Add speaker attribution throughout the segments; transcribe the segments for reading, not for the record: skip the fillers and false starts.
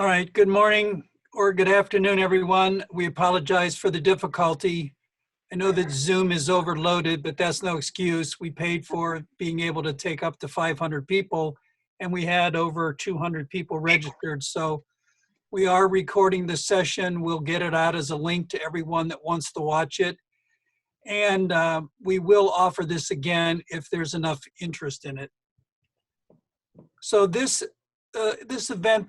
Speaker 1: All right, good morning or good afternoon, everyone. We apologize for the difficulty. I know that Zoom is overloaded, but that's no excuse. We paid for being able to take up to 500 people, and we had over 200 people registered. So we are recording the session. We'll get it out as a link to everyone that wants to watch it. And we will offer this again if there's enough interest in it. So this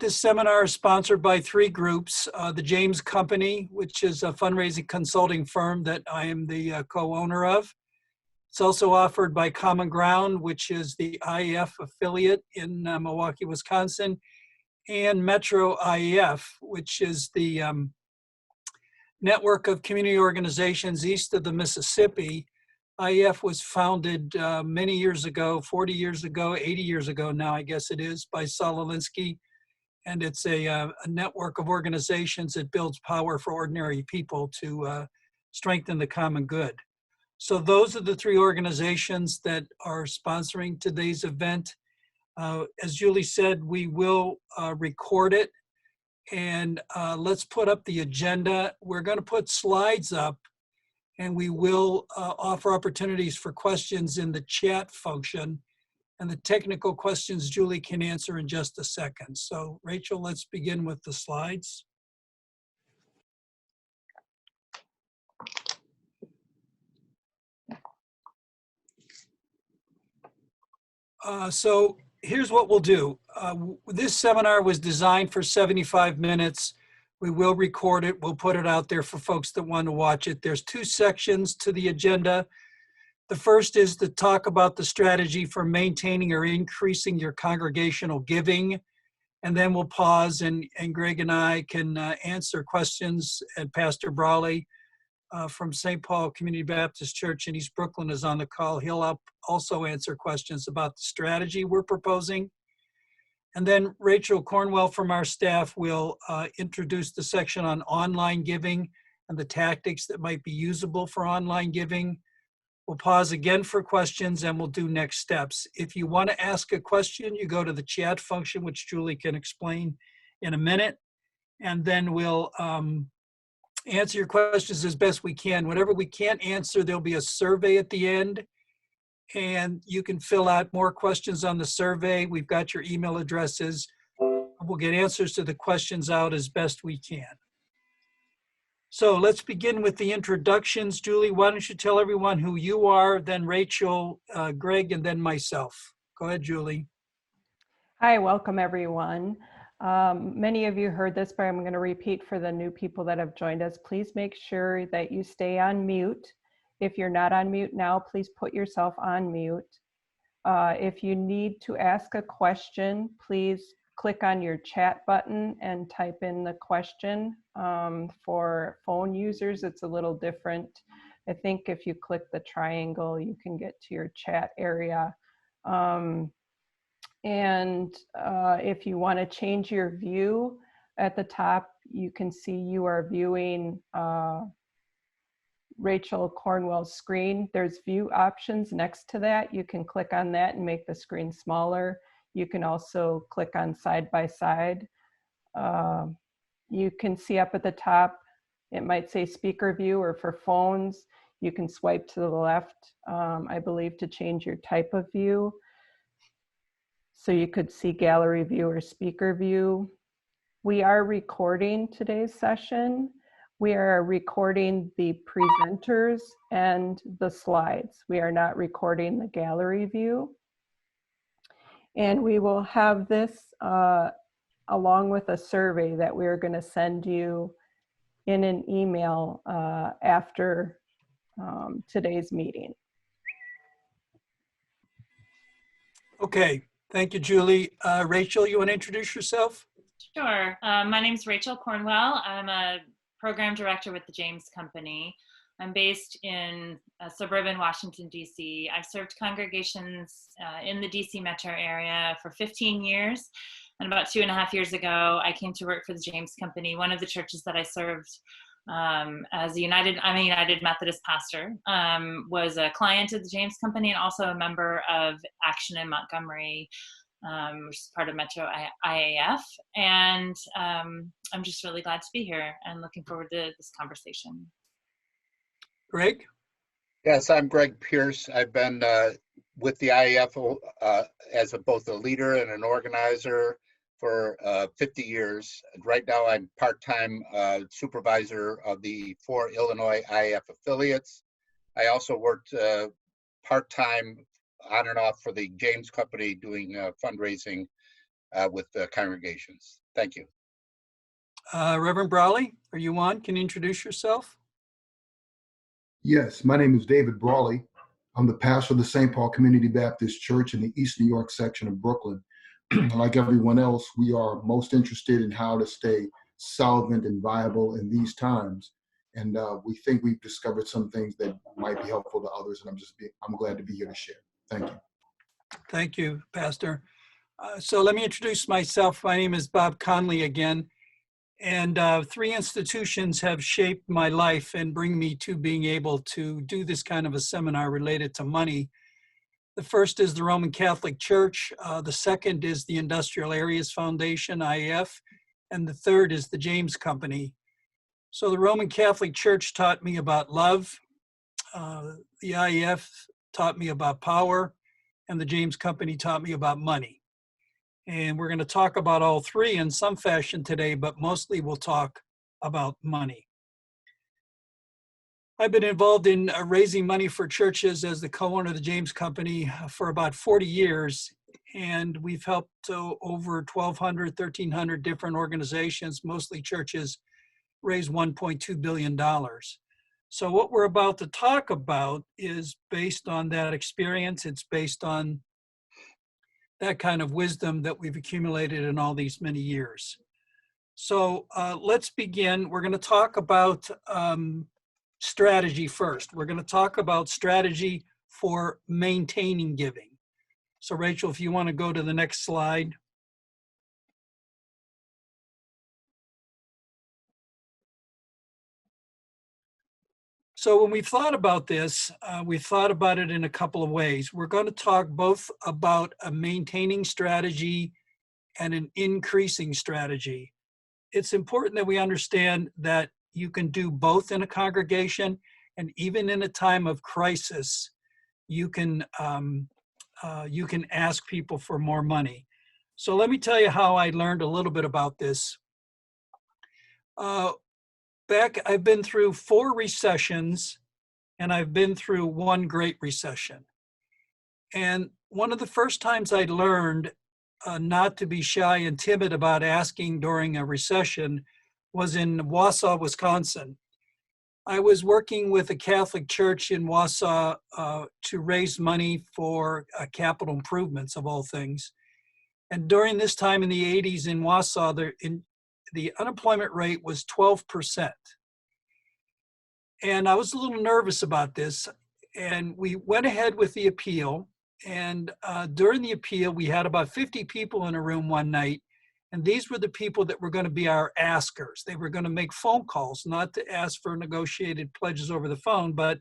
Speaker 1: seminar is sponsored by three groups. The James Company, which is a fundraising consulting firm that I am the co-owner of. It's also offered by Common Ground, which is the IEF affiliate in Milwaukee, Wisconsin, and Metro IEF, which is the network of community organizations east of the Mississippi. IEF was founded many years ago, 40 years ago, 80 years ago now, I guess it is, by Saul Alinsky. And it's a network of organizations that builds power for ordinary people to strengthen the common good. So those are the three organizations that are sponsoring today's event. As Julie said, we will record it. And let's put up the agenda. We're going to put slides up. And we will offer opportunities for questions in the chat function. And the technical questions Julie can answer in just a second. So Rachel, let's begin with the slides. So here's what we'll do. This seminar was designed for 75 minutes. We will record it. We'll put it out there for folks that want to watch it. There's two sections to the agenda. The first is to talk about the strategy for maintaining or increasing your congregational giving. And then we'll pause and Greg and I can answer questions. And Pastor Brawley from St. Paul Community Baptist Church in East Brooklyn is on the call. He'll also answer questions about the strategy we're proposing. And then Rachel Cornwell from our staff will introduce the section on online giving and the tactics that might be usable for online giving. We'll pause again for questions and we'll do next steps. If you want to ask a question, you go to the chat function, which Julie can explain in a minute. And then we'll answer your questions as best we can. Whatever we can't answer, there'll be a survey at the end. And you can fill out more questions on the survey. We've got your email addresses. We'll get answers to the questions out as best we can. So let's begin with the introductions. Julie, why don't you tell everyone who you are, then Rachel, Greg, and then myself. Go ahead, Julie.
Speaker 2: Hi, welcome everyone. Many of you heard this, but I'm going to repeat for the new people that have joined us. Please make sure that you stay on mute. If you're not on mute now, please put yourself on mute. If you need to ask a question, please click on your chat button and type in the question. For phone users, it's a little different. I think if you click the triangle, you can get to your chat area. If you want to change your view at the top, you can see you are viewing Rachel Cornwell's screen. There's view options next to that. You can click on that and make the screen smaller. You can also click on side by side. You can see up at the top, it might say speaker view, or for phones, you can swipe to the left, I believe, to change your type of view. So you could see gallery view or speaker view. We are recording today's session. We are recording the presenters and the slides. We are not recording the gallery view. And we will have this along with a survey that we're going to send you in an email after today's meeting.
Speaker 1: Okay, thank you, Julie. Rachel, you want to introduce yourself?
Speaker 3: Sure. My name is Rachel Cornwell. I'm a program director with the James Company. I'm based in suburban Washington, D.C. I've served congregations in the D.C. metro area for 15 years. And about 2.5 years ago, I came to work for the James Company. One of the churches that I served as I'm a United Methodist pastor, was a client of the James Company and also a member of Action in Montgomery. which is part of Metro IAF. And I'm just really glad to be here and looking forward to this conversation.
Speaker 1: Greg?
Speaker 4: Yes, I'm Greg Pierce. I've been with the IAF as both a leader and an organizer for 50 years. Right now, I'm part-time supervisor of the 4 Illinois IAF affiliates. I also worked part-time on and off for the James Company doing fundraising with the congregations. Thank you.
Speaker 1: Reverend Brawley, are you on? Can you introduce yourself?
Speaker 5: Yes, my name is David Brawley. I'm the pastor of the St. Paul Community Baptist Church in the East New York section of Brooklyn. Like everyone else, we are most interested in how to stay solvent and viable in these times. And we think we've discovered some things that might be helpful to others. And I'm glad to be here to share. Thank you.
Speaker 1: Thank you, Pastor. So let me introduce myself. My name is Bob Conley again. And 3 institutions have shaped my life and bring me to being able to do this kind of a seminar related to money. The first is the Roman Catholic Church. The second is the Industrial Areas Foundation, IAF. And the third is the James Company. So the Roman Catholic Church taught me about love. The IAF taught me about power. And the James Company taught me about money. And we're going to talk about all 3 in some fashion today, but mostly we'll talk about money. I've been involved in raising money for churches as the co-owner of the James Company for about 40 years. And we've helped over 1,200, 1,300 different organizations, mostly churches, raise $1.2 billion. So what we're about to talk about is based on that experience. It's based on that kind of wisdom that we've accumulated in all these many years. So let's begin. We're going to talk about strategy first. We're going to talk about strategy for maintaining giving. So Rachel, if you want to go to the next slide. So when we've thought about this, we've thought about it in a couple of ways. We're going to talk both about a maintaining strategy and an increasing strategy. It's important that we understand that you can do both in a congregation, and even in a time of crisis, you can ask people for more money. So let me tell you how I learned a little bit about this. I've been through 4 recessions, and I've been through 1 Great Recession. And one of the first times I learned not to be shy and timid about asking during a recession was in Wausau, Wisconsin. I was working with a Catholic church in Wausau to raise money for capital improvements, of all things. And during this time in the 80s in Wausau, the unemployment rate was 12%. And I was a little nervous about this. And we went ahead with the appeal. And during the appeal, we had about 50 people in a room one night. And these were the people that were going to be our askers. They were going to make phone calls, not to ask for negotiated pledges over the phone, but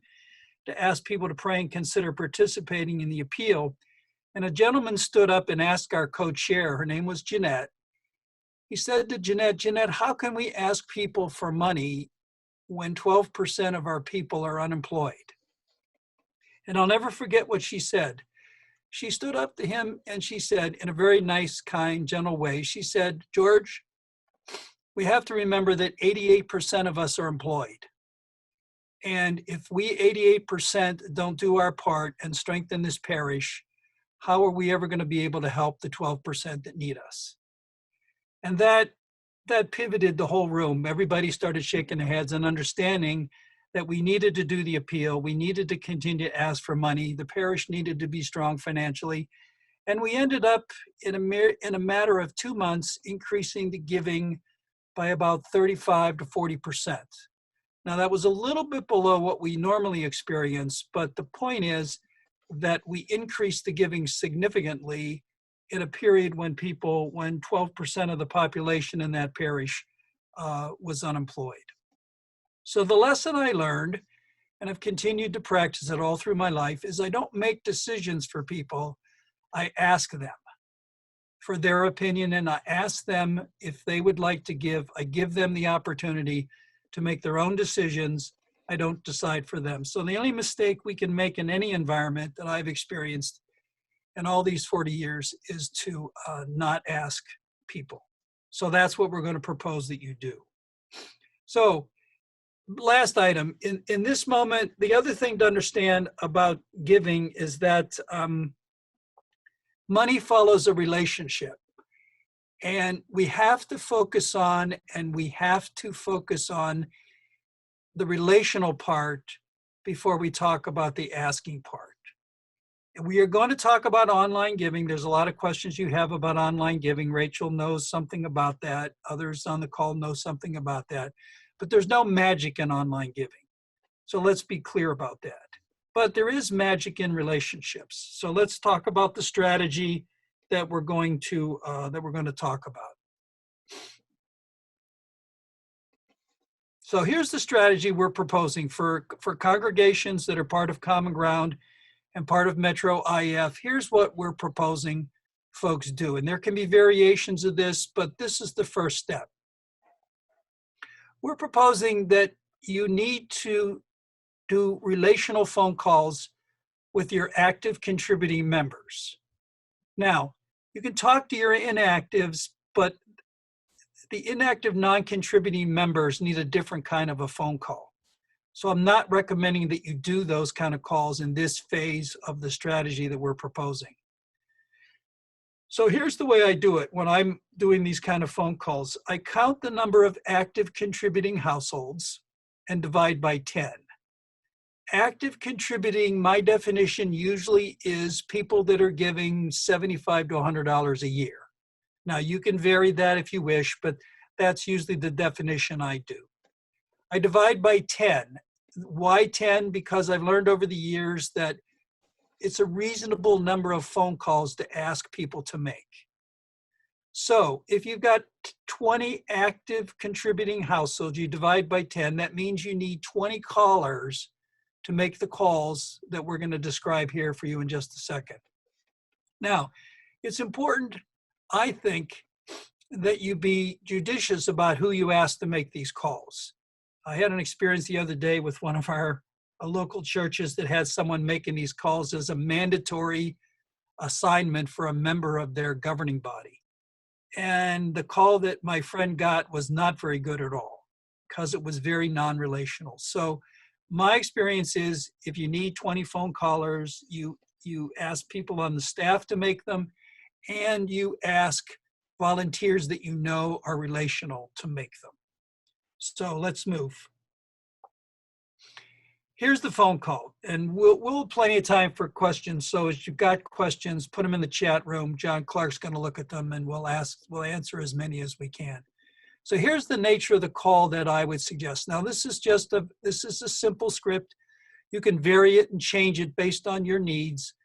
Speaker 1: to ask people to pray and consider participating in the appeal. And a gentleman stood up and asked our co-chair, her name was Jeanette. He said to Jeanette, how can we ask people for money when 12% of our people are unemployed? And I'll never forget what she said. She stood up to him and she said, in a very nice, kind, gentle way, she said, George, we have to remember that 88% of us are employed. And if we 88% don't do our part and strengthen this parish, how are we ever going to be able to help the 12% that need us? And that pivoted the whole room. Everybody started shaking their heads and understanding that we needed to do the appeal. We needed to continue to ask for money. The parish needed to be strong financially. And we ended up in a matter of 2 months, increasing the giving by about 35 to 40%. Now that was a little bit below what we normally experience, but the point is that we increased the giving significantly in a period when 12% of the population in that parish was unemployed. So the lesson I learned, and I've continued to practice it all through my life, is I don't make decisions for people, I ask them. for their opinion, and I ask them if they would like to give. I give them the opportunity to make their own decisions. I don't decide for them. So the only mistake we can make in any environment that I've experienced in all these 40 years is to not ask people. So that's what we're going to propose that you do. So last item, in this moment, the other thing to understand about giving is that money follows a relationship. And we have to focus on, the relational part before we talk about the asking part. And we are going to talk about online giving. There's a lot of questions you have about online giving. Rachel knows something about that. Others on the call know something about that. But there's no magic in online giving. So let's be clear about that. But there is magic in relationships. So let's talk about the strategy that we're going to talk about. So here's the strategy we're proposing for congregations that are part of Common Ground and part of Metro IF. Here's what we're proposing folks do. And there can be variations of this, but this is the first step. We're proposing that you need to do relational phone calls with your active contributing members. Now, you can talk to your inactives, but the inactive non-contributing members need a different kind of a phone call. So I'm not recommending that you do those kind of calls in this phase of the strategy that we're proposing. So here's the way I do it when I'm doing these kind of phone calls. I count the number of active contributing households and divide by 10. Active contributing, my definition usually is people that are giving $75 to $100 a year. Now, you can vary that if you wish, but that's usually the definition I do. I divide by 10. Why 10? Because I've learned over the years that it's a reasonable number of phone calls to ask people to make. So if you've got 20 active contributing households, you divide by 10, that means you need 20 callers to make the calls that we're going to describe here for you in just a second. Now, it's important, I think, that you be judicious about who you ask to make these calls. I had an experience the other day with one of our local churches that had someone making these calls as a mandatory assignment for a member of their governing body. And the call that my friend got was not very good at all because it was very non-relational. So my experience is if you need 20 phone callers, you ask people on the staff to make them, and you ask volunteers that you know are relational to make them. So let's move. Here's the phone call, and we'll have plenty of time for questions. So as you've got questions, put them in the chat room. John Clark's going to look at them, and we'll answer as many as we can. So here's the nature of the call that I would suggest. Now, this is a simple script. You can vary it and change it based on your needs.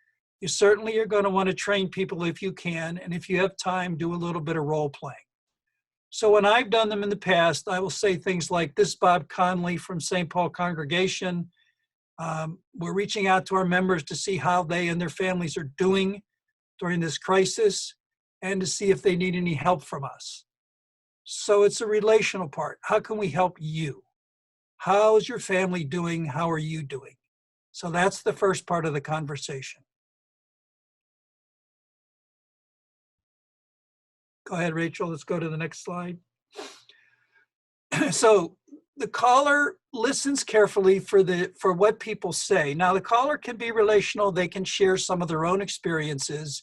Speaker 1: You certainly are going to want to train people if you can, and if you have time, do a little bit of role playing. So when I've done them in the past, I will say things like, "This is Bob Conley from St. Paul Congregation. We're reaching out to our members to see how they and their families are doing during this crisis and to see if they need any help from us." So it's a relational part. How can we help you? How's your family doing? How are you doing? So that's the first part of the conversation. Go ahead, Rachel. Let's go to the next slide. So the caller listens carefully for what people say. Now, the caller can be relational. They can share some of their own experiences.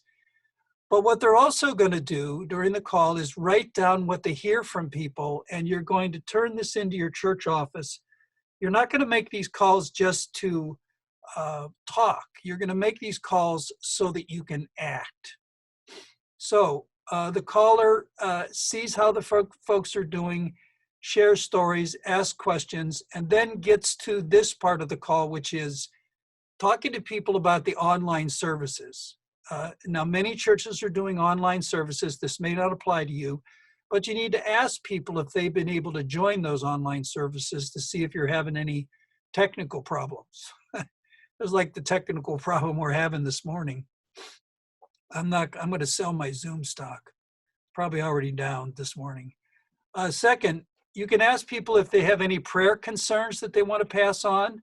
Speaker 1: But what they're also going to do during the call is write down what they hear from people, and you're going to turn this into your church office. You're not going to make these calls just to talk. You're going to make these calls so that you can act. So the caller sees how the folks are doing, shares stories, asks questions, and then gets to this part of the call, which is talking to people about the online services. Now, many churches are doing online services. This may not apply to you, but you need to ask people if they've been able to join those online services to see if you're having any technical problems. There's like the technical problem we're having this morning. I'm going to sell my Zoom stock. Probably already down this morning. Second, you can ask people if they have any prayer concerns that they want to pass on.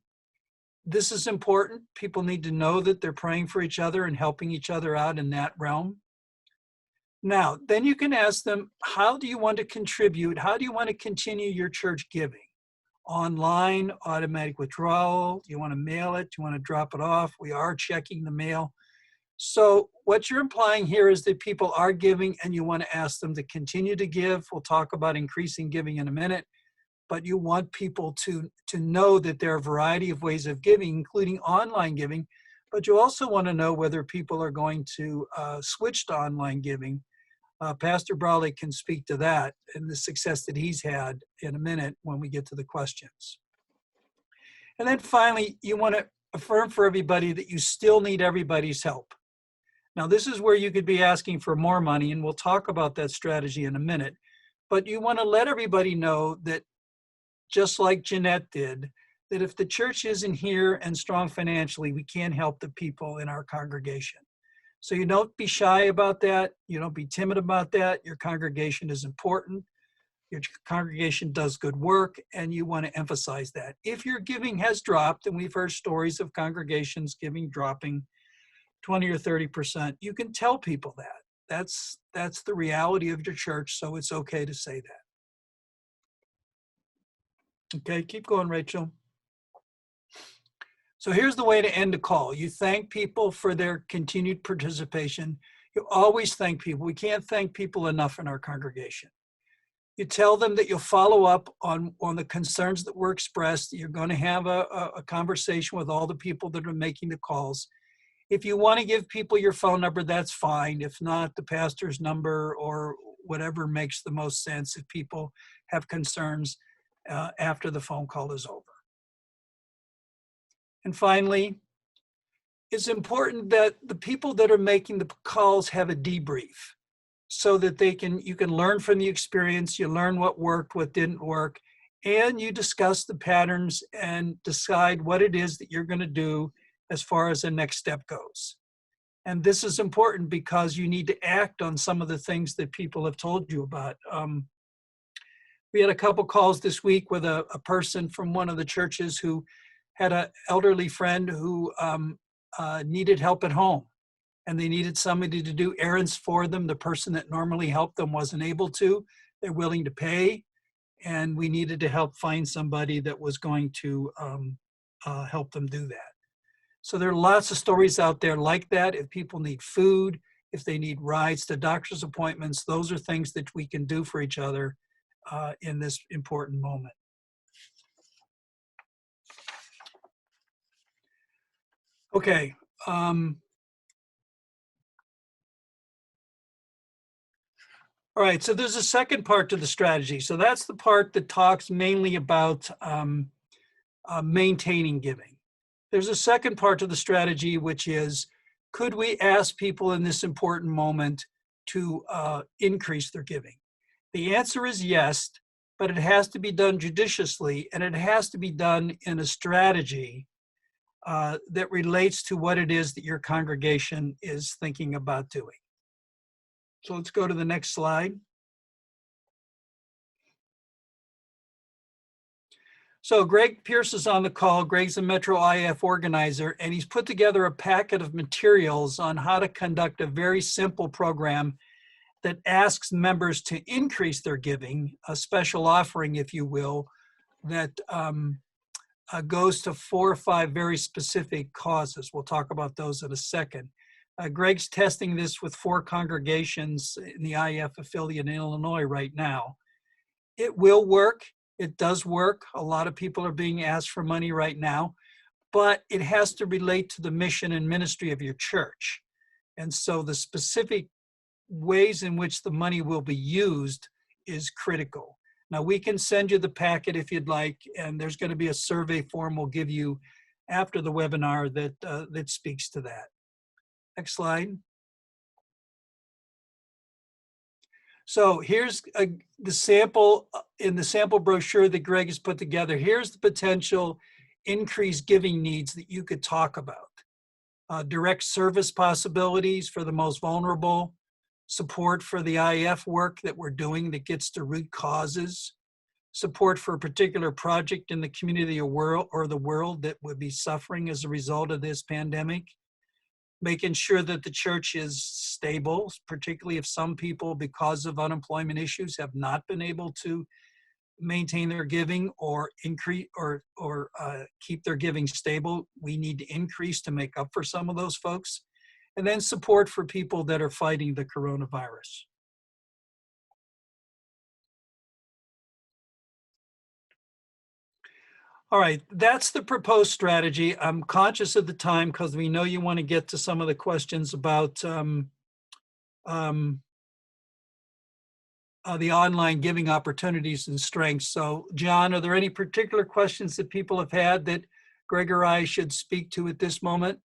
Speaker 1: This is important. People need to know that they're praying for each other and helping each other out in that realm. Now, then you can ask them, how do you want to contribute? How do you want to continue your church giving? Online, automatic withdrawal? Do you want to mail it? Do you want to drop it off? We are checking the mail. So what you're implying here is that people are giving and you want to ask them to continue to give. We'll talk about increasing giving in a minute, but you want people to know that there are a variety of ways of giving, including online giving, but you also want to know whether people are going to switch to online giving. Pastor Brawley can speak to that and the success that he's had in a minute when we get to the questions. And then finally, you want to affirm for everybody that you still need everybody's help. Now, this is where you could be asking for more money, and we'll talk about that strategy in a minute. But you want to let everybody know that, just like Jeanette did, that if the church isn't here and strong financially, we can't help the people in our congregation. So you don't be shy about that. You don't be timid about that. Your congregation is important. Your congregation does good work, and you want to emphasize that. If your giving has dropped, and we've heard stories of congregations giving dropping 20 or 30%, you can tell people that. That's the reality of your church, so it's okay to say that. Okay, keep going, Rachel. So here's the way to end a call. You thank people for their continued participation. You always thank people. We can't thank people enough in our congregation. You tell them that you'll follow up on the concerns that were expressed. You're going to have a conversation with all the people that are making the calls. If you want to give people your phone number, that's fine. If not, the pastor's number or whatever makes the most sense if people have concerns after the phone call is over. And finally, it's important that the people that are making the calls have a debrief so that you can learn from the experience, you learn what worked, what didn't work, and you discuss the patterns and decide what it is that you're going to do as far as the next step goes. And this is important because you need to act on some of the things that people have told you about. We had a couple calls this week with a person from one of the churches who had an elderly friend who needed help at home, and they needed somebody to do errands for them. The person that normally helped them wasn't able to. They're willing to pay, and we needed to help find somebody that was going to help them do that. So there are lots of stories out there like that. If people need food, if they need rides to doctor's appointments, those are things that we can do for each other in this important moment. Okay. All right, so there's a second part to the strategy. So that's the part that talks mainly about maintaining giving. There's a second part to the strategy, which is, could we ask people in this important moment to increase their giving? The answer is yes, but it has to be done judiciously, and it has to be done in a strategy that relates to what it is that your congregation is thinking about doing. So let's go to the next slide. So Greg Pierce is on the call. Greg's a Metro IF organizer, and he's put together a packet of materials on how to conduct a very simple program that asks members to increase their giving, a special offering, if you will, that goes to 4 or 5 very specific causes. We'll talk about those in a second. Greg's testing this with 4 congregations in the IF affiliate in Illinois right now. It will work. It does work. A lot of people are being asked for money right now, but it has to relate to the mission and ministry of your church. And so the specific ways in which the money will be used is critical. Now, we can send you the packet if you'd like, and there's going to be a survey form we'll give you after the webinar that speaks to that. Next slide. So here's the sample in the sample brochure that Greg has put together. Here's the potential increased giving needs that you could talk about. direct service possibilities for the most vulnerable, support for the IF work that we're doing that gets to root causes, support for a particular project in the community or the world that would be suffering as a result of this pandemic, making sure that the church is stable, particularly if some people, because of unemployment issues, have not been able to maintain their giving or increase or keep their giving stable. We need to increase to make up for some of those folks. And then support for people that are fighting the coronavirus. All right, that's the proposed strategy. I'm conscious of the time because we know you want to get to some of the questions about the online giving opportunities and strengths. So John, are there any particular questions that people have had that Greg or I should speak to at this moment?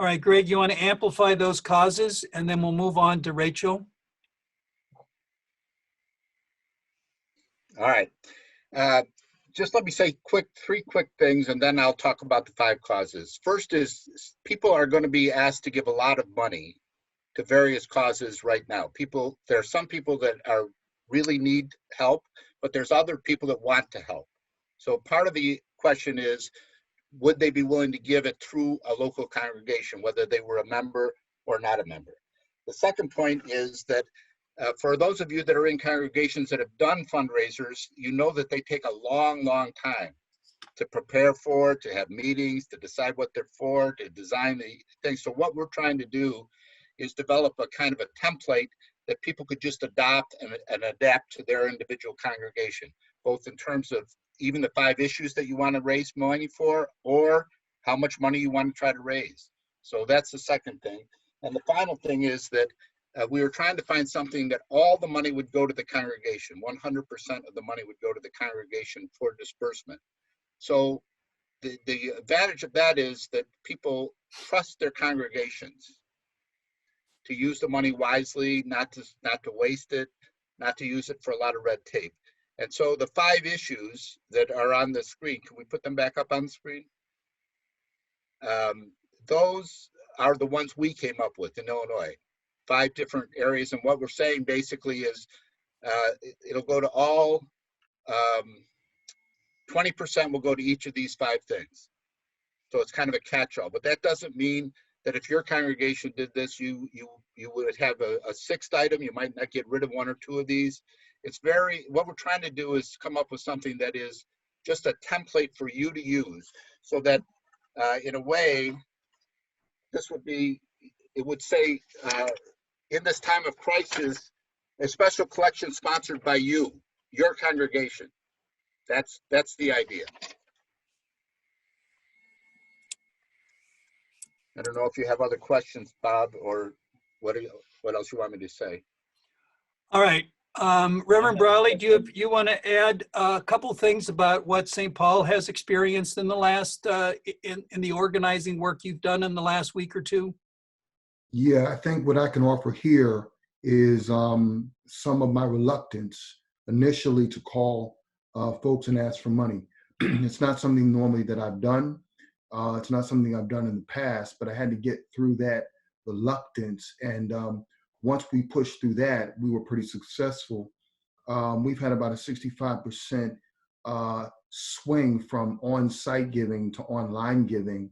Speaker 1: All right, Greg, you want to amplify those causes and then we'll move on to Rachel.
Speaker 4: All right. Just let me say three quick things, and then I'll talk about the 5 causes. First is people are going to be asked to give a lot of money to various causes right now. There are some people that really need help, but there's other people that want to help. So part of the question is, would they be willing to give it through a local congregation, whether they were a member or not a member? The second point is that for those of you that are in congregations that have done fundraisers, you know that they take a long, long time to prepare for, to have meetings, to decide what they're for, to design the things. So what we're trying to do is develop a kind of a template that people could just adopt and adapt to their individual congregation, both in terms of even the 5 issues that you want to raise money for, or how much money you want to try to raise. So that's the second thing. And the final thing is that we were trying to find something that all the money would go to the congregation. 100% of the money would go to the congregation for disbursement. So the advantage of that is that people trust their congregations to use the money wisely, not to waste it, not to use it for a lot of red tape. And so the 5 issues that are on the screen, can we put them back up on the screen? Those are the ones we came up with in Illinois, 5 different areas. And what we're saying basically is it'll go to all, 20% will go to each of these 5 things. So it's kind of a catch-all, but that doesn't mean that if your congregation did this, you would have a 6th item. You might not get rid of 1 or 2 of these. What we're trying to do is come up with something that is just a template for you to use, so that in a way, it would say, in this time of crisis, a special collection sponsored by you, your congregation. That's the idea. I don't know if you have other questions, Bob, or what else you want me to say.
Speaker 1: All right, Reverend Brawley, do you want to add a couple things about what St. Paul has experienced in the last, in the organizing work you've done in the last week or 2?
Speaker 5: Yeah, I think what I can offer here is some of my reluctance initially to call folks and ask for money. It's not something normally that I've done. It's not something I've done in the past, but I had to get through that reluctance. And once we pushed through that, we were pretty successful. We've had about a 65% swing from on-site giving to online giving.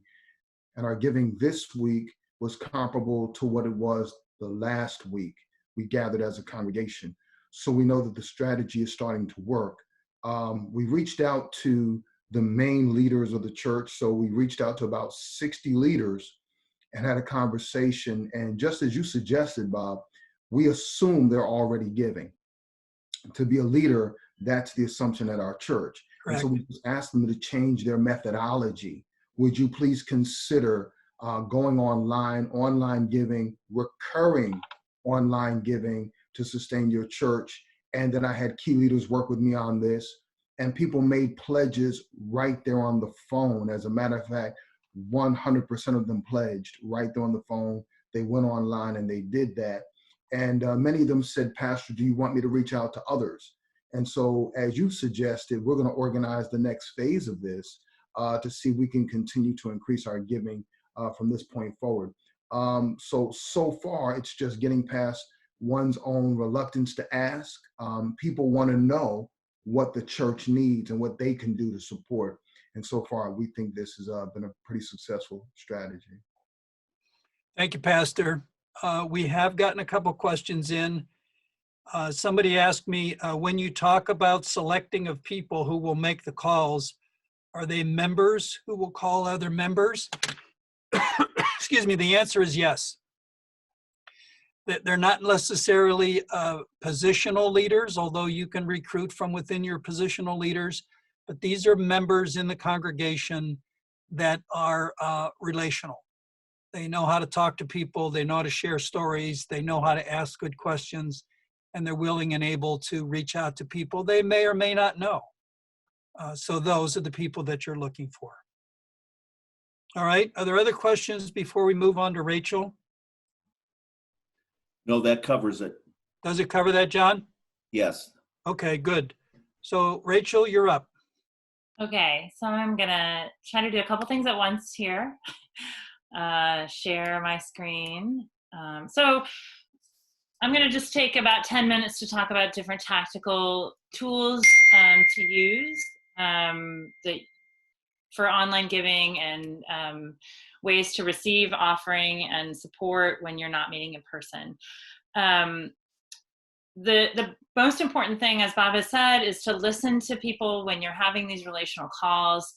Speaker 5: And our giving this week was comparable to what it was the last week we gathered as a congregation. So we know that the strategy is starting to work. We reached out to the main leaders of the church. So we reached out to about 60 leaders and had a conversation. And just as you suggested, Bob, we assume they're already giving. To be a leader, that's the assumption at our church.
Speaker 1: Correct.
Speaker 5: And so we just asked them to change their methodology. Would you please consider going online giving, recurring online giving to sustain your church? And then I had key leaders work with me on this, and people made pledges right there on the phone. As a matter of fact, 100% of them pledged right there on the phone. They went online and they did that. And many of them said, Pastor, do you want me to reach out to others? And so, as you suggested, we're going to organize the next phase of this to see if we can continue to increase our giving from this point forward. So far, it's just getting past one's own reluctance to ask. People want to know what the church needs and what they can do to support. And so far, we think this has been a pretty successful strategy.
Speaker 1: Thank you, Pastor. We have gotten a couple questions in. Somebody asked me, when you talk about selecting of people who will make the calls, are they members who will call other members? Excuse me, the answer is yes. They're not necessarily positional leaders, although you can recruit from within your positional leaders, but these are members in the congregation that are relational. They know how to talk to people, they know how to share stories, they know how to ask good questions, and they're willing and able to reach out to people they may or may not know. So those are the people that you're looking for. All right, are there other questions before we move on to Rachel?
Speaker 6: No, that covers it.
Speaker 1: Does it cover that, John?
Speaker 6: Yes.
Speaker 1: Okay, good. So Rachel, you're up.
Speaker 3: Okay, so I'm gonna try to do a couple things at once here. Share my screen. So I'm gonna just take about 10 minutes to talk about different tactical tools to use for online giving and ways to receive offering and support when you're not meeting in person. The most important thing, as Bob has said, is to listen to people when you're having these relational calls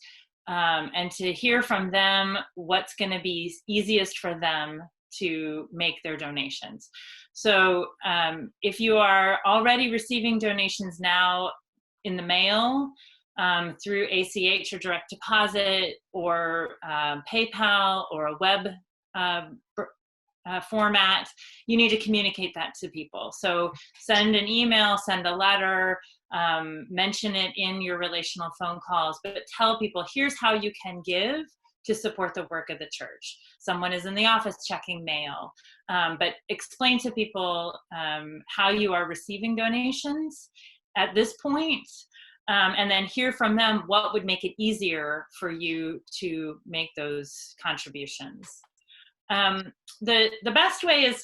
Speaker 3: and to hear from them what's going to be easiest for them to make their donations. So if you are already receiving donations now in the mail, through ACH or direct deposit or PayPal or a web format, you need to communicate that to people. So send an email, send a letter, mention it in your relational phone calls, but tell people, here's how you can give to support the work of the church. Someone is in the office checking mail, but explain to people how you are receiving donations at this point. And then hear from them what would make it easier for you to make those contributions. The best way is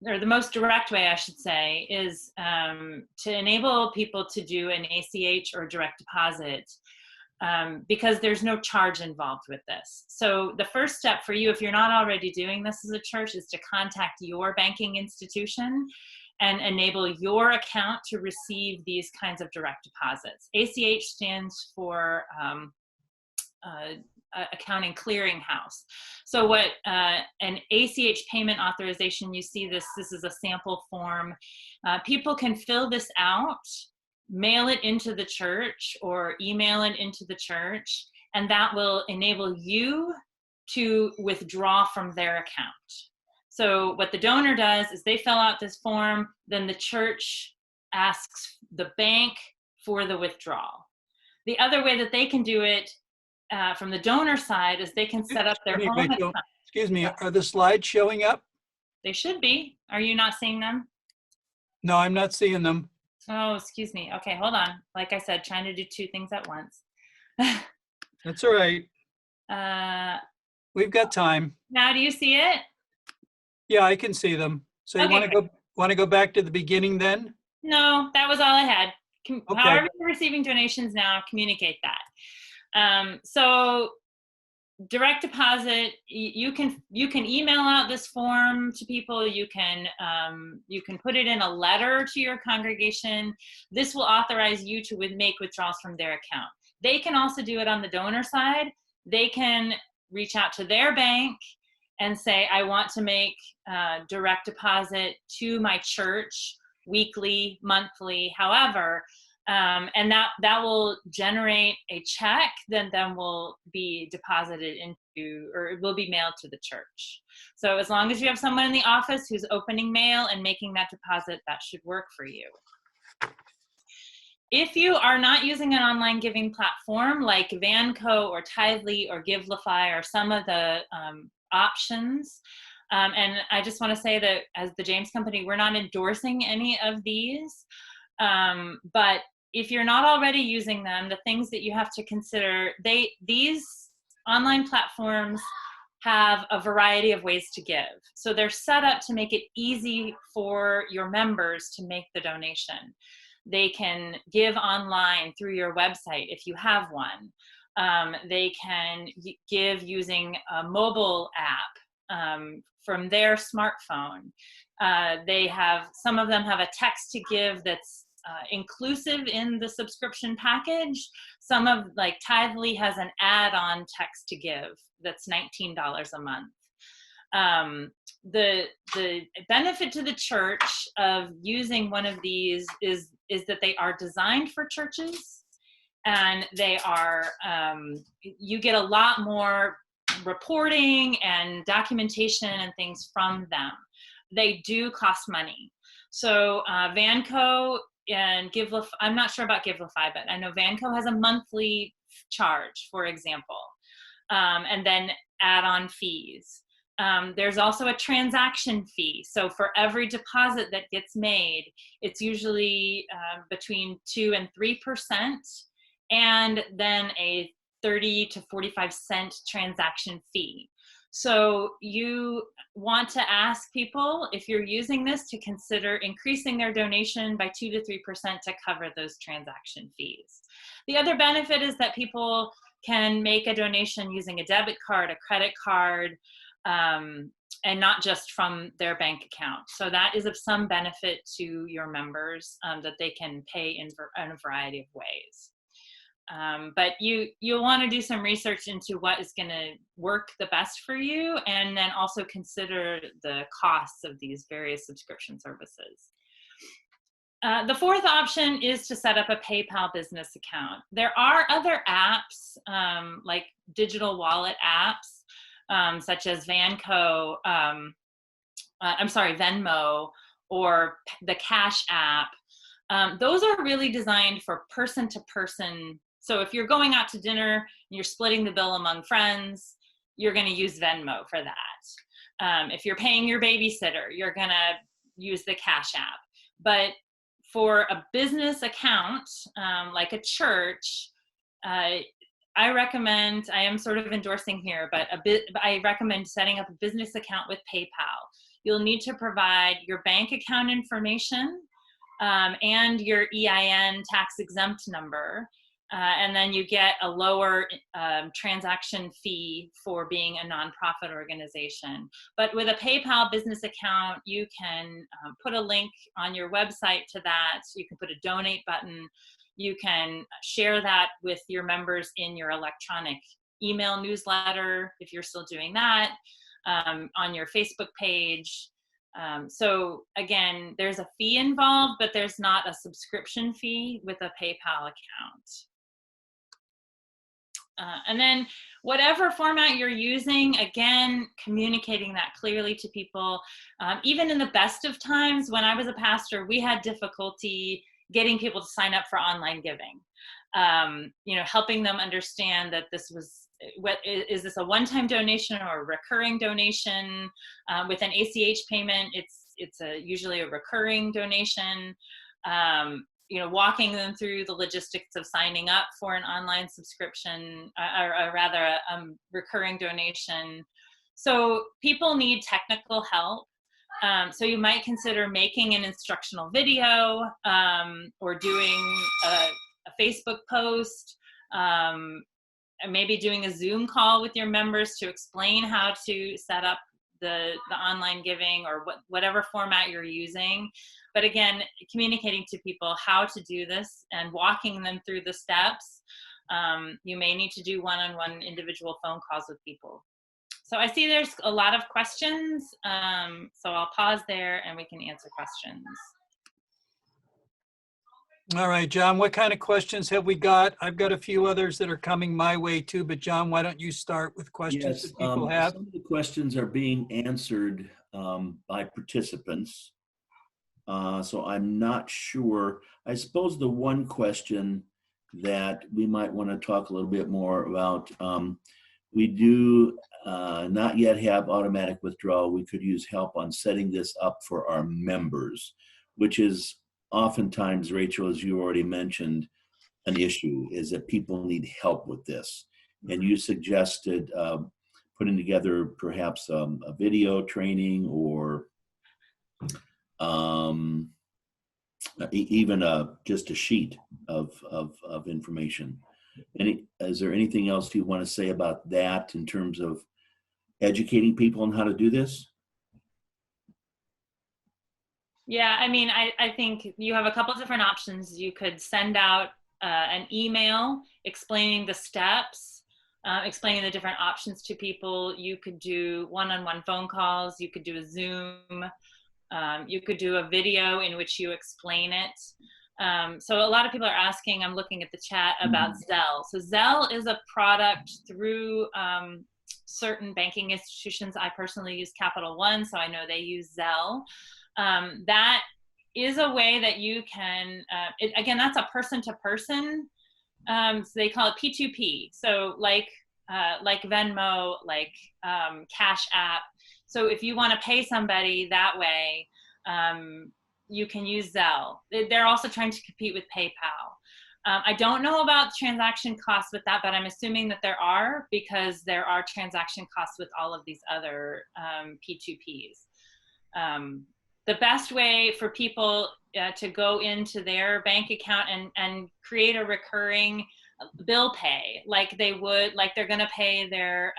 Speaker 3: or the most direct way, I should say, is to enable people to do an ACH or direct deposit because there's no charge involved with this. So the first step for you, if you're not already doing this as a church, is to contact your banking institution and enable your account to receive these kinds of direct deposits. ACH stands for Accounting Clearinghouse. So what an ACH payment authorization, you see this is a sample form. People can fill this out, mail it into the church or email it into the church, and that will enable you to withdraw from their account. So what the donor does is they fill out this form, then the church asks the bank for the withdrawal. The other way that they can do it from the donor side is they can set up their own account.
Speaker 1: Excuse me, are the slides showing up?
Speaker 3: They should be. Are you not seeing them?
Speaker 1: No, I'm not seeing them.
Speaker 3: Oh, excuse me. Okay, hold on. Like I said, trying to do two things at once.
Speaker 1: That's all right. We've got time.
Speaker 3: Now, do you see it?
Speaker 1: Yeah, I can see them. So you
Speaker 3: Okay,
Speaker 1: want to go back to the beginning then?
Speaker 3: No, that was all I had.
Speaker 1: Okay.
Speaker 3: However you're receiving donations now, communicate that. So direct deposit, you can email out this form to people. You can put it in a letter to your congregation. This will authorize you to make withdrawals from their account. They can also do it on the donor side. They can reach out to their bank and say, I want to make direct deposit to my church weekly, monthly, however, and that will generate a check that then will be deposited into, or it will be mailed to the church. So as long as you have someone in the office who's opening mail and making that deposit, that should work for you. If you are not using an online giving platform like Vanco or Tithely or Givelify or some of the options, And I just want to say that as the James Company, we're not endorsing any of these. But if you're not already using them, the things that you have to consider, these online platforms have a variety of ways to give. So they're set up to make it easy for your members to make the donation. They can give online through your website if you have one. They can give using a mobile app from their smartphone. Some of them have a text to give that's inclusive in the subscription package. Some of, like Tithely has an add-on text to give that's $19 a month. The benefit to the church of using one of these is that they are designed for churches, and they are, you get a lot more reporting and documentation and things from them. They do cost money. So Vanco and GiveLify, I'm not sure about GiveLify, but I know Vanco has a monthly charge, for example, and then add-on fees. There's also a transaction fee. So for every deposit that gets made, it's usually between 2 and 3%, and then a 30 to 45 cent transaction fee. So you want to ask people, if you're using this, to consider increasing their donation by 2 to 3% to cover those transaction fees. The other benefit is that people can make a donation using a debit card, a credit card, and not just from their bank account. So that is of some benefit to your members, that they can pay in a variety of ways. But you'll want to do some research into what is going to work the best for you, and then also consider the costs of these various subscription services. The fourth option is to set up a PayPal business account. There are other apps, like digital wallet apps, such as Venmo, or the Cash App. Those are really designed for person-to-person. So if you're going out to dinner and you're splitting the bill among friends, you're going to use Venmo for that. If you're paying your babysitter, you're going to use the Cash App. But for a business account, like a church, I recommend, I am sort of endorsing here, but I recommend setting up a business account with PayPal. You'll need to provide your bank account information and your EIN tax exempt number. And then you get a lower transaction fee for being a nonprofit organization. But with a PayPal business account, you can put a link on your website to that. You can put a donate button. You can share that with your members in your electronic email newsletter, if you're still doing that, on your Facebook page. So again, there's a fee involved, but there's not a subscription fee with a PayPal account. And then whatever format you're using, again, communicating that clearly to people. Even in the best of times, when I was a pastor, we had difficulty getting people to sign up for online giving. Helping them understand that this was, is this a one-time donation or a recurring donation? With an ACH payment, it's usually a recurring donation. Walking them through the logistics of signing up for an online subscription, or rather a recurring donation. So people need technical help. So you might consider making an instructional video, or doing a Facebook post, maybe doing a Zoom call with your members to explain how to set up the online giving, or whatever format you're using. But again, communicating to people how to do this and walking them through the steps. You may need to do one-on-one individual phone calls with people. So I see there's a lot of questions, so I'll pause there and we can answer questions.
Speaker 1: All right, John, what kind of questions have we got? I've got a few others that are coming my way too, but John, why don't you start with questions that people have?
Speaker 6: Some of the questions are being answered by participants. So I'm not sure. I suppose the one question that we might want to talk a little bit more about, we do not yet have automatic withdrawal, we could use help on setting this up for our members, which is oftentimes, Rachel, as you already mentioned, an issue, is that people need help with this. And you suggested putting together perhaps a video training or even just a sheet of information. Is there anything else you want to say about that in terms of educating people on how to do this?
Speaker 3: Yeah, I mean, I think you have a couple of different options. You could send out an email explaining the steps, explaining the different options to people. You could do one-on-one phone calls. You could do a Zoom. You could do a video in which you explain it. So a lot of people are asking, I'm looking at the chat, about Zelle. So Zelle is a product through certain banking institutions. I personally use Capital One, so I know they use Zelle. That is a way that you can, again, that's a person-to-person. So they call it P2P. So like Venmo, like Cash App. So if you want to pay somebody that way, you can use Zelle. They're also trying to compete with PayPal. I don't know about transaction costs with that, but I'm assuming that there are, because there are transaction costs with all of these other P2Ps. The best way for people to go into their bank account and create a recurring bill pay, like they're going to pay their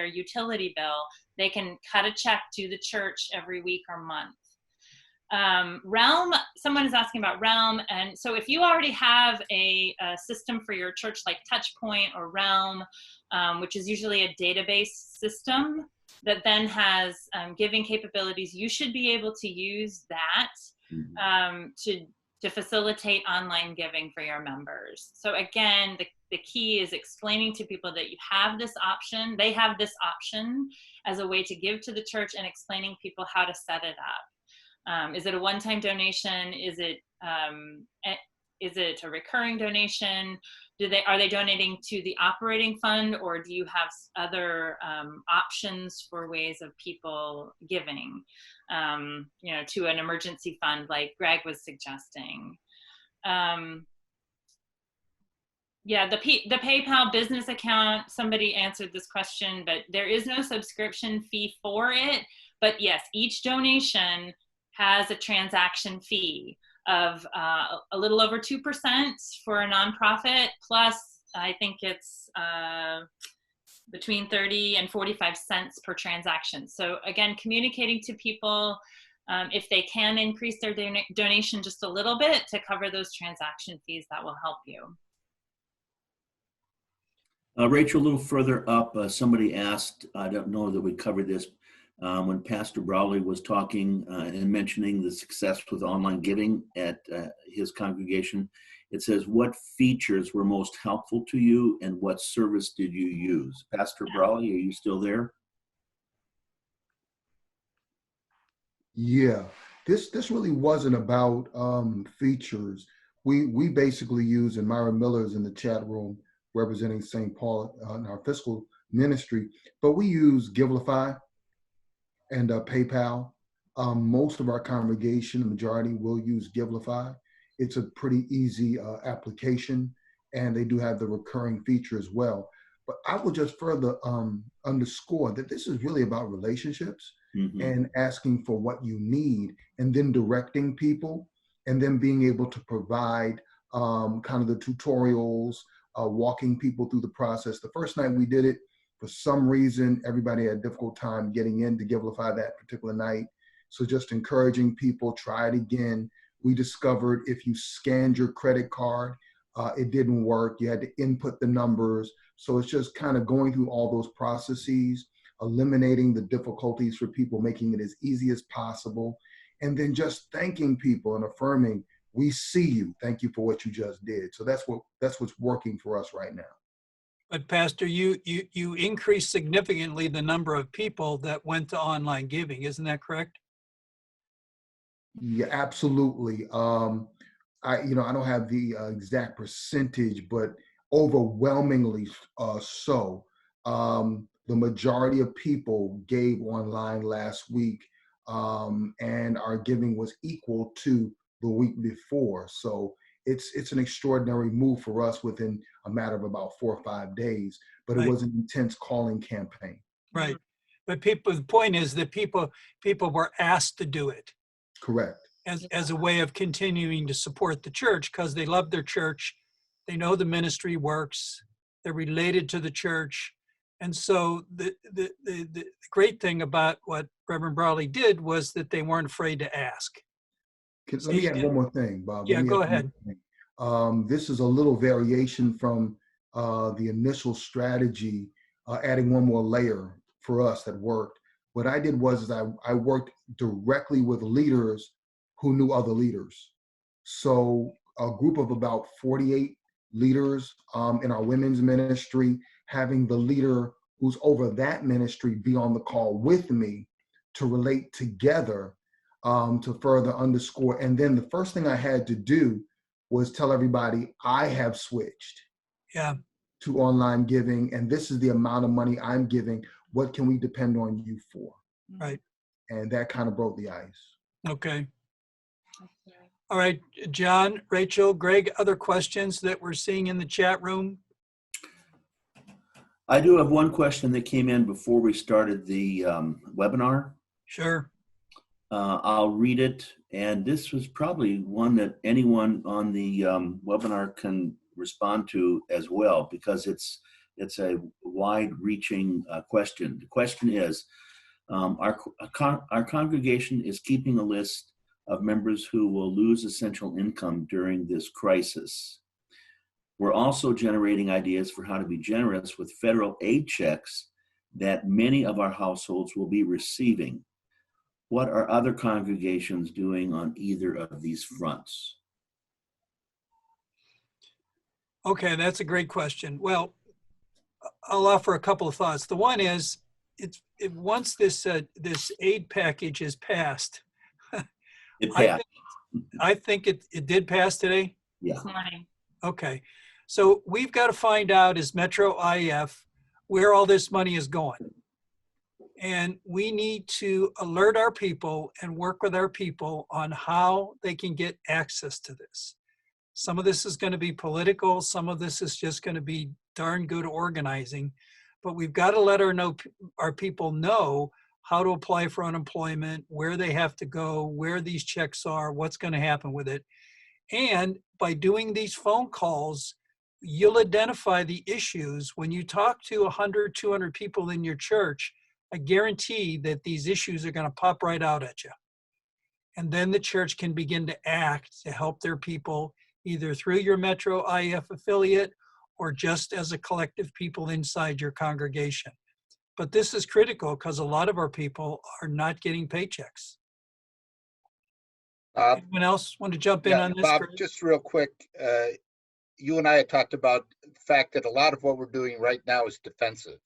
Speaker 3: utility bill. They can cut a check to the church every week or month. Realm, someone is asking about Realm. And so if you already have a system for your church like Touchpoint or Realm, which is usually a database system that then has giving capabilities, you should be able to use that to facilitate online giving for your members. So again, the key is explaining to people that you have this option. They have this option as a way to give to the church, and explaining people how to set it up. Is it a one-time donation? Is it a recurring donation? Are they donating to the operating fund, or do you have other options for ways of people giving, to an emergency fund like Greg was suggesting? Yeah, the PayPal business account, somebody answered this question, but there is no subscription fee for it. But yes, each donation has a transaction fee of a little over 2% for a nonprofit, plus I think it's between 30 and 45 cents per transaction. So again, communicating to people if they can increase their donation just a little bit to cover those transaction fees, that will help you.
Speaker 6: Rachel, a little further up, somebody asked, I don't know that we covered this, when Pastor Brawley was talking and mentioning the success with online giving at his congregation, it says, what features were most helpful to you and what service did you use? Pastor Brawley, are you still there?
Speaker 5: Yeah, this really wasn't about features. We basically use, and Myra Miller's in the chat room representing St. Paul in our fiscal ministry, but we use Givelify and PayPal. Most of our congregation, the majority, will use Givelify. It's a pretty easy application, and they do have the recurring feature as well. But I will just further underscore that this is really about relationships and asking for what you need, and then directing people, and then being able to provide kind of the tutorials, walking people through the process. The first night we did it, for some reason, everybody had a difficult time getting in to Givelify that particular night. So just encouraging people, try it again. We discovered if you scanned your credit card, it didn't work. You had to input the numbers. So it's just kind of going through all those processes, eliminating the difficulties for people, making it as easy as possible. And then just thanking people and affirming, we see you. Thank you for what you just did. So that's what's working for us right now.
Speaker 1: But Pastor, you increased significantly the number of people that went to online giving. Isn't that correct?
Speaker 5: Yeah, absolutely. I don't have the exact percentage, but overwhelmingly so. the majority of people gave online last week, and our giving was equal to the week before. So it's an extraordinary move for us within a matter of about 4 or 5 days, but it
Speaker 1: Right.
Speaker 5: was an intense calling campaign.
Speaker 1: Right. But the point is that people were asked to do it
Speaker 5: Correct.
Speaker 1: as a way of continuing to support the church because they love their church. They know the ministry works. They're related to the church. And so the great thing about what Reverend Brawley did was that they weren't afraid to ask.
Speaker 5: Let me add one more thing, Bob.
Speaker 1: Yeah,
Speaker 5: Let me
Speaker 1: go
Speaker 5: add one
Speaker 1: ahead.
Speaker 5: more thing. This is a little variation from the initial strategy, adding one more layer for us that worked. What I did was I worked directly with leaders who knew other leaders. So a group of about 48 leaders in our women's ministry, having the leader who's over that ministry be on the call with me to relate together, to further underscore. And then the first thing I had to do was tell everybody I have switched
Speaker 1: Yeah.
Speaker 5: to online giving, and this is the amount of money I'm giving. What can we depend on you for?
Speaker 1: Right.
Speaker 5: And that kind of broke the ice.
Speaker 1: Okay. All right, John, Rachel, Greg, other questions that we're seeing in the chat room?
Speaker 6: I do have one question that came in before we started the webinar.
Speaker 1: Sure.
Speaker 6: I'll read it, and this was probably one that anyone on the webinar can respond to as well, because it's a wide-reaching question. The question is, our congregation is keeping a list of members who will lose essential income during this crisis. We're also generating ideas for how to be generous with federal aid checks that many of our households will be receiving. What are other congregations doing on either of these fronts?
Speaker 1: Okay, that's a great question. Well, I'll offer a couple of thoughts. The one is, once this aid package is passed,
Speaker 6: It passed.
Speaker 1: I think it did pass today.
Speaker 6: Yeah.
Speaker 3: This morning.
Speaker 1: Okay, so we've got to find out as Metro IF where all this money is going. And we need to alert our people and work with our people on how they can get access to this. Some of this is going to be political. Some of this is just going to be darn good organizing. But we've got to let our people know how to apply for unemployment, where they have to go, where these checks are, what's going to happen with it. And by doing these phone calls, you'll identify the issues. When you talk to 100, 200 people in your church, I guarantee that these issues are going to pop right out at you. And then the church can begin to act to help their people, either through your Metro IF affiliate or just as a collective people inside your congregation. But this is critical because a lot of our people are not getting paychecks. Anyone else want to jump in on this?
Speaker 4: Bob,
Speaker 1: Greg?
Speaker 4: just real quick, you and I had talked about the fact that a lot of what we're doing right now is defensive.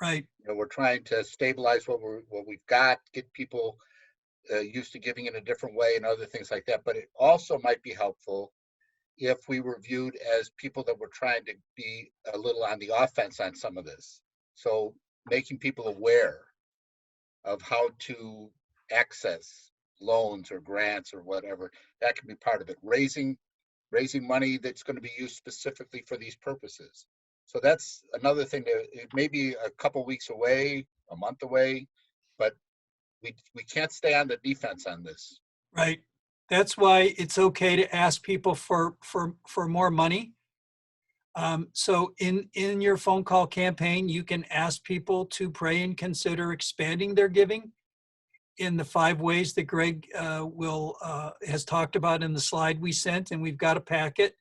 Speaker 1: Right.
Speaker 4: You know, we're trying to stabilize what we've got, get people used to giving in a different way and other things like that. But it also might be helpful if we were viewed as people that were trying to be a little on the offense on some of this. So making people aware of how to access loans or grants or whatever, that can be part of it. Raising money that's going to be used specifically for these purposes. So that's another thing that it may be a couple weeks away, a month away, but we can't stay on the defense on this.
Speaker 1: Right. That's why it's okay to ask people for more money. So in your phone call campaign, you can ask people to pray and consider expanding their giving in the 5 ways that Greg has talked about in the slide we sent, and we've got a packet.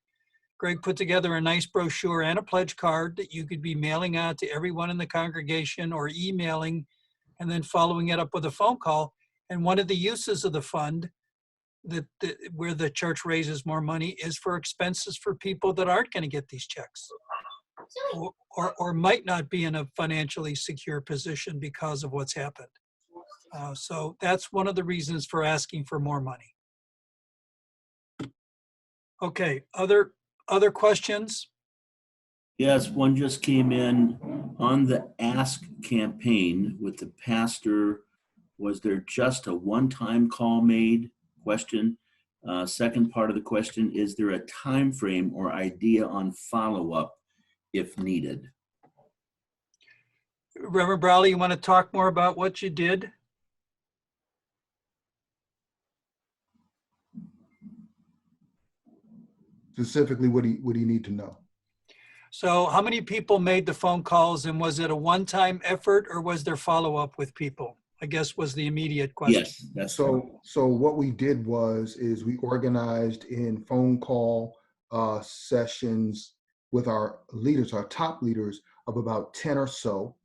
Speaker 1: Greg put together a nice brochure and a pledge card that you could be mailing out to everyone in the congregation or emailing and then following it up with a phone call. And one of the uses of the fund where the church raises more money is for expenses for people that aren't going to get these checks or might not be in a financially secure position because of what's happened. So that's one of the reasons for asking for more money. Okay, other questions?
Speaker 6: Yes, one just came in on the Ask campaign with the pastor. Was there just a one-time call made? Question. Second part of the question, is there a time frame or idea on follow-up if needed?
Speaker 1: Reverend Browley, you want to talk more about what you did?
Speaker 5: Specifically, what do you need to know?
Speaker 1: So how many people made the phone calls, and was it a one-time effort or was there follow-up with people? I guess was the immediate question.
Speaker 6: Yes, that's
Speaker 5: So what we did is we organized in phone call sessions with our leaders, our top leaders of about 10 or so.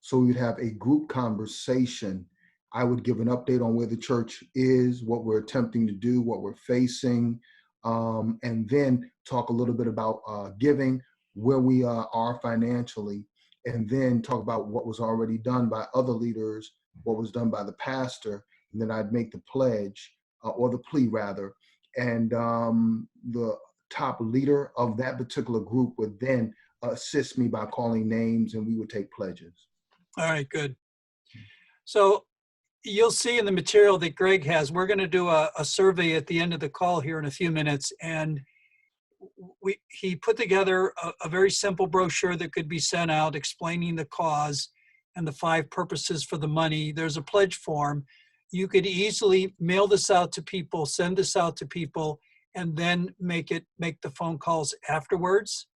Speaker 5: So we'd have a group conversation. I would give an update on where the church is, what we're attempting to do, what we're facing, and then talk a little bit about giving, where we are financially, and then talk about what was already done by other leaders, what was done by the pastor, and then I'd make the pledge or the plea rather, and the top leader of that particular group would then assist me by calling names, and we would take pledges.
Speaker 1: All right, good. So you'll see in the material that Greg has, we're going to do a survey at the end of the call here in a few minutes, and he put together a very simple brochure that could be sent out explaining the cause and the 5 purposes for the money. There's a pledge form. You could easily mail this out to people, send this out to people, and then make the phone calls afterwards.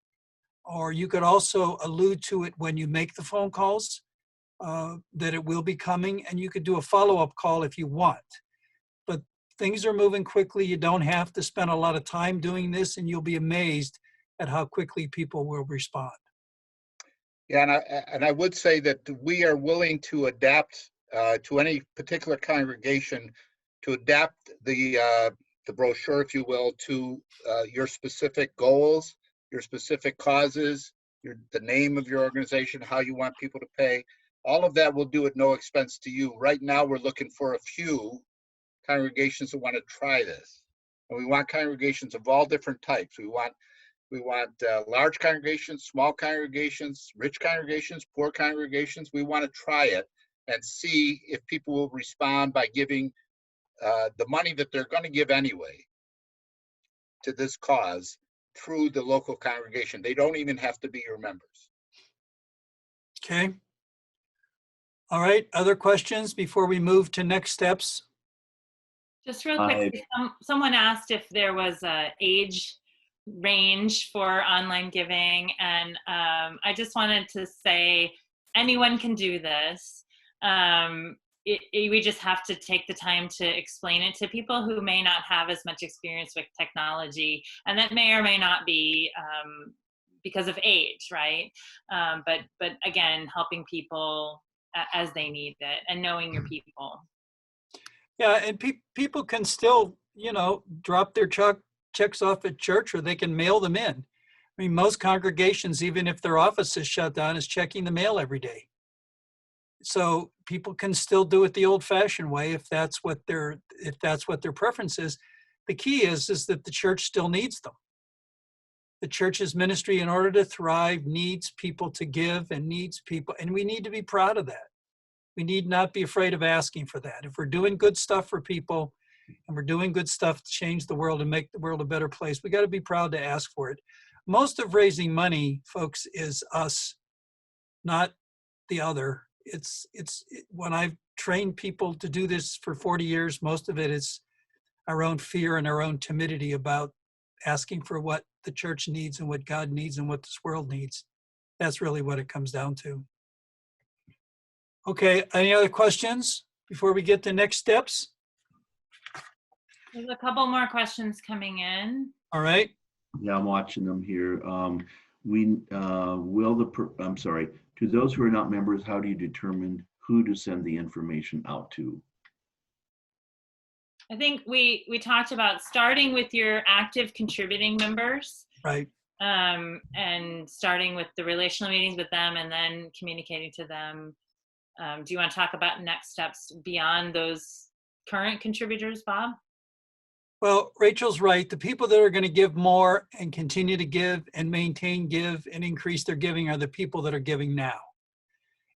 Speaker 1: Or you could also allude to it when you make the phone calls, that it will be coming, and you could do a follow-up call if you want. But things are moving quickly. You don't have to spend a lot of time doing this, and you'll be amazed at how quickly people will respond.
Speaker 4: Yeah, and I would say that we are willing to adapt to any particular congregation, to adapt the brochure, if you will, to your specific goals, your specific causes, the name of your organization, how you want people to pay. All of that we'll do at no expense to you. Right now, we're looking for a few congregations that want to try this, and we want congregations of all different types. We want large congregations, small congregations, rich congregations, poor congregations. We want to try it and see if people will respond by giving the money that they're going to give anyway to this cause through the local congregation. They don't even have to be your members.
Speaker 1: Okay. All right, other questions before we move to next steps?
Speaker 3: Just real quick, someone asked if there was a age range for online giving, and I just wanted to say anyone can do this. We just have to take the time to explain it to people who may not have as much experience with technology, and that may or may not be because of age, right? But again, helping people as they need it and knowing your people.
Speaker 1: Yeah, and people can still, drop their checks off at church, or they can mail them in. I mean, most congregations, even if their office is shut down, is checking the mail every day. So people can still do it the old-fashioned way if that's what their preference is. The key is that the church still needs them. The church's ministry, in order to thrive, needs people to give and needs people, and we need to be proud of that. We need not be afraid of asking for that. If we're doing good stuff for people and we're doing good stuff to change the world and make the world a better place, we got to be proud to ask for it. Most of raising money, folks, is us, not the other. When I've trained people to do this for 40 years, most of it is our own fear and our own timidity about asking for what the church needs and what God needs and what this world needs. That's really what it comes down to. Okay, any other questions before we get to next steps?
Speaker 3: There's a couple more questions coming in.
Speaker 1: All right.
Speaker 6: Yeah, I'm watching them here. I'm sorry, to those who are not members, how do you determine who to send the information out to?
Speaker 3: I think we talked about starting with your active contributing members.
Speaker 1: Right.
Speaker 3: And starting with the relational meetings with them and then communicating to them. Do you want to talk about next steps beyond those current contributors, Bob?
Speaker 1: Well, Rachel's right. The people that are going to give more and continue to give and maintain give and increase their giving are the people that are giving now.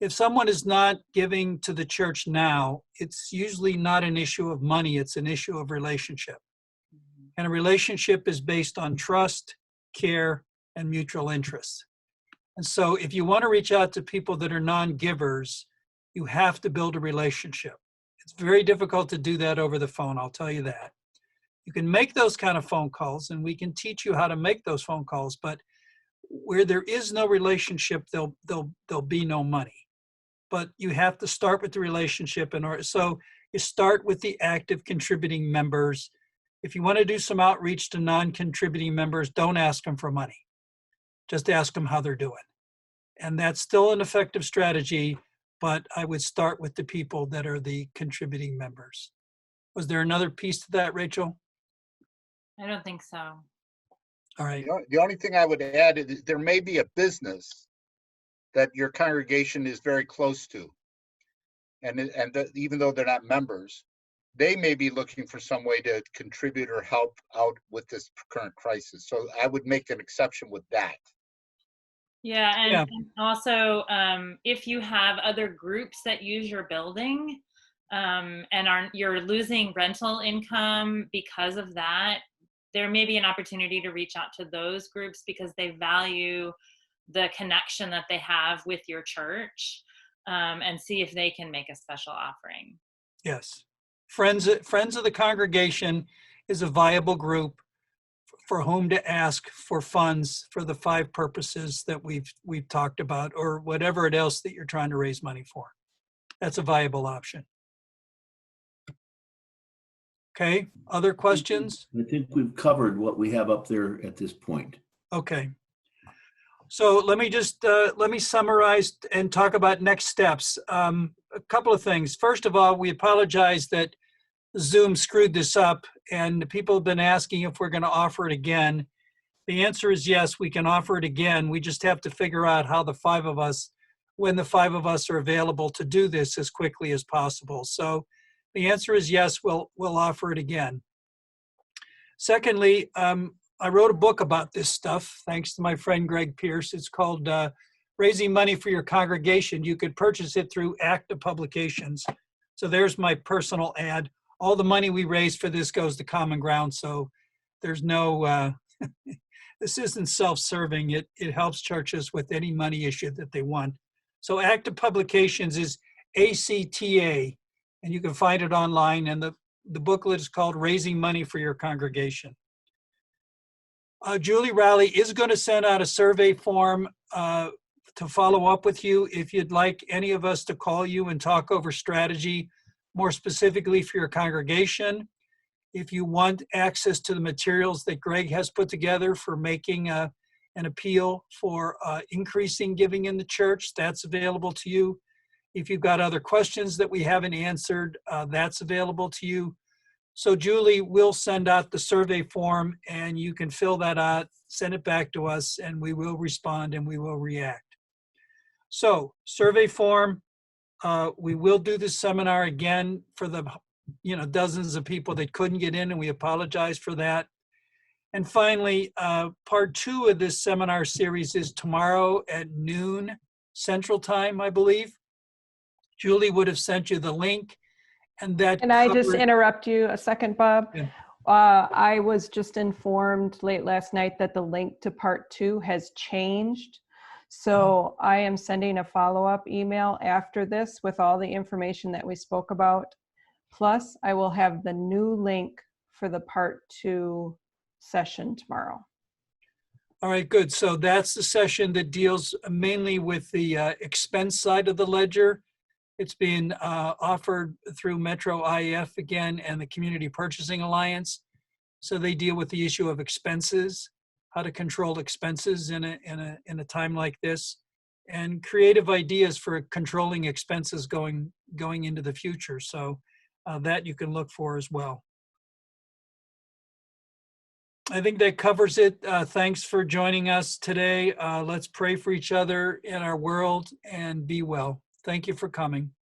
Speaker 1: If someone is not giving to the church now, it's usually not an issue of money, it's an issue of relationship. And a relationship is based on trust, care, and mutual interest. And so if you want to reach out to people that are non-givers, you have to build a relationship. It's very difficult to do that over the phone, I'll tell you that. You can make those kind of phone calls, and we can teach you how to make those phone calls, but where there is no relationship, there'll be no money. But you have to start with the relationship in order. So you start with the active contributing members. If you want to do some outreach to non-contributing members, don't ask them for money. Just ask them how they're doing. And that's still an effective strategy, but I would start with the people that are the contributing members. Was there another piece to that, Rachel?
Speaker 3: I don't think so.
Speaker 1: All right.
Speaker 4: The only thing I would add is there may be a business that your congregation is very close to. Even though they're not members, they may be looking for some way to contribute or help out with this current crisis. So I would make an exception with that.
Speaker 3: Yeah, and,
Speaker 1: Yeah.
Speaker 3: and also if you have other groups that use your building and you're losing rental income because of that, there may be an opportunity to reach out to those groups because they value the connection that they have with your church and see if they can make a special offering.
Speaker 1: Yes. Friends of the congregation is a viable group for whom to ask for funds for the 5 purposes that we've talked about, or whatever it else that you're trying to raise money for. That's a viable option. Okay, other questions?
Speaker 6: I think we've covered what we have up there at this point.
Speaker 1: Okay. So let me summarize and talk about next steps. A couple of things. First of all, we apologize that Zoom screwed this up, and people have been asking if we're going to offer it again. The answer is yes, we can offer it again. We just have to figure out how when the 5 of us are available to do this as quickly as possible. So the answer is yes, we'll offer it again. Secondly, I wrote a book about this stuff, thanks to my friend Greg Pierce. It's called Raising Money for Your Congregation. You could purchase it through Acta Publications. So there's my personal ad. All the money we raise for this goes to Common Ground, so there's no, this isn't self-serving. It helps churches with any money issue that they want. So Acta Publications is ACTA, and you can find it online, and the booklet is called Raising Money for Your Congregation. Julie Rowley is going to send out a survey form to follow up with you if you'd like any of us to call you and talk over strategy, more specifically for your congregation. If you want access to the materials that Greg has put together for making an appeal for increasing giving in the church, that's available to you. If you've got other questions that we haven't answered, that's available to you. So Julie will send out the survey form, and you can fill that out, send it back to us, and we will respond and we will react. So survey form, we will do this seminar again for the dozens of people that couldn't get in, and we apologize for that. And finally, part 2 of this seminar series is tomorrow at noon Central Time, I believe. Julie would have sent you the link. And that
Speaker 2: Can I just interrupt you a second, Bob?
Speaker 1: Yeah.
Speaker 2: I was just informed late last night that the link to part 2 has changed. So I am sending a follow-up email after this with all the information that we spoke about. Plus, I will have the new link for the part 2 session tomorrow.
Speaker 1: All right, good. So that's the session that deals mainly with the expense side of the ledger. It's being offered through Metro IF again and the Community Purchasing Alliance. So they deal with the issue of expenses, how to control expenses in a time like this, and creative ideas for controlling expenses going into the future. So that you can look for as well. I think that covers it. Thanks for joining us today. Let's pray for each other in our world and be well. Thank you for coming.